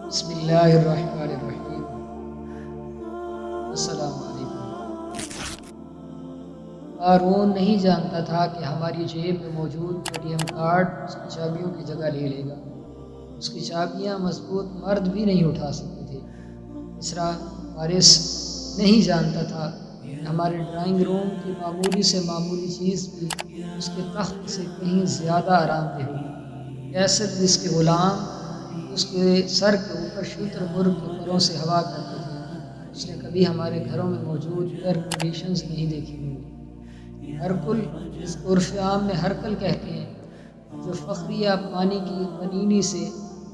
بسم اللہ الرحمن الرحیم۔ السلام علیکم۔ قارون نہیں جانتا تھا کہ ہماری جیب میں موجود ATM کارڈ اس کی چابیوں کی جگہ لے لے گا۔ اس کی چابیاں مضبوط مرد بھی نہیں اٹھا سکتے تھے۔ اسرا وارث نہیں جانتا تھا کہ ہمارے ڈرائنگ روم کی معمولی سے معمولی چیز بھی اس کے تخت سے کہیں زیادہ آرام دہ ہوگی۔ کیسر جس کے غلام اس کے سر کے اوپر شتر مرغ کے پروں سے ہوا کرتے تھے، اس نے کبھی ہمارے گھروں میں موجود ایئر کنڈیشنز نہیں دیکھی ہوئی۔ ہرکل، جس کو عرف عام میں ہرکل کہتے ہیں، جو فخریہ پانی کی پنینی سے،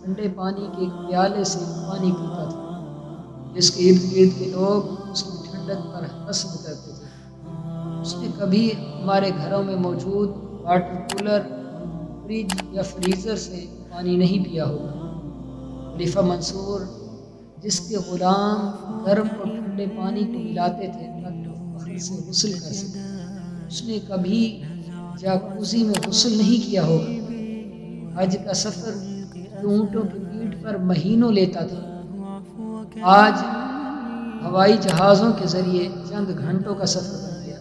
ٹھنڈے پانی کے ایک پیالے سے پانی پیتا تھا، جس کے ارد گرد کے لوگ اس کی ٹھنڈک پر حسد کرتے تھے، اس نے کبھی ہمارے گھروں میں موجود واٹر کولر، فریج یا فریزر سے پانی نہیں پیا ہوگا۔ خلیفہ منصور، جس کے غلام گرم اور ٹھنڈے پانی کو ملاتے تھے تاکہ وہ فخر سے غسل کر سکے، اس نے کبھی جاکوزی میں غسل نہیں کیا ہوگا۔ حج کا سفر جو اونٹوں کی پیٹھ پر مہینوں لیتا تھا، آج ہوائی جہازوں کے ذریعے چند گھنٹوں کا سفر کر گیا۔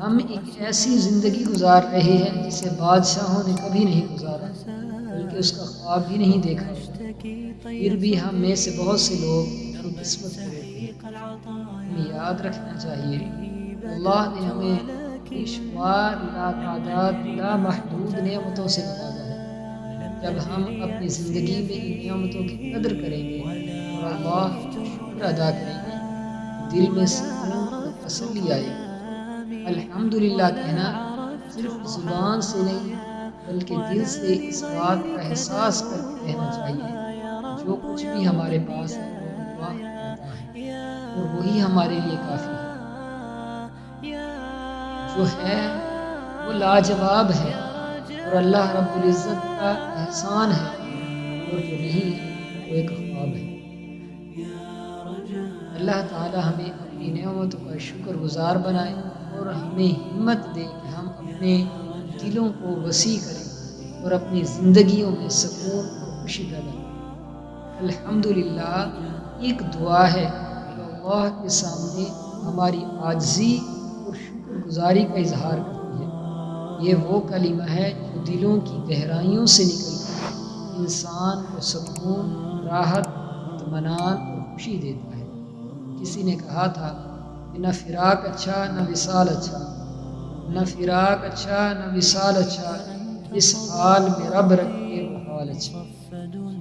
ہم ایک ایسی زندگی گزار رہے ہیں جسے بادشاہوں نے کبھی نہیں گزارا، بلکہ اس کا خواب بھی نہیں دیکھا۔ پھر بھی ہم میں سے بہت سے لوگ اپنی قسمت کو دیکھتے ہیں۔ ہمیں یاد رکھنا چاہیے کہ اللہ نے ہمیں بے شمار لاتعداد لامحدود نعمتوں سے نوازا ہے۔ جب ہم اپنی زندگی میں ان نعمتوں کی قدر کریں گے اور اللہ کا شکر ادا کریں گے، دل میں سکون اور تسلی آئے گی۔ الحمدللہ کہنا صرف زبان سے نہیں بلکہ دل سے اس بات کا احساس کر کے کہنا چاہیے کہ جو کچھ بھی ہمارے پاس ہے وہ اللہ دیتا ہے اور وہی ہمارے لیے کافی ہے۔ جو ہے وہ لاجواب ہے اور اللہ رب العزت کا احسان ہے، اور جو نہیں ہے وہ ایک خواب ہے۔ اللہ تعالی ہمیں اپنی نعمتوں کا شکر گزار بنائے اور ہمیں ہمت دے کہ ہم اپنے دلوں کو وسیع کریں اور اپنی زندگیوں میں سکون اور خوشی پیدا کریں۔ الحمدللہ ایک دعا ہے جو اللہ کے سامنے ہماری عاجزی اور شکر گزاری کا اظہار کرتی ہے۔ یہ وہ کلمہ ہے جو دلوں کی گہرائیوں سے نکل کر انسان کو سکون، راحت، اطمینان اور خوشی دیتا ہے۔ کسی نے کہا تھا کہ نہ فراق اچھا نہ وصال اچھا، نہ فراق اچھا نہ وصال اچھا، اس حال میں رب رکھے وہ حال اچھا۔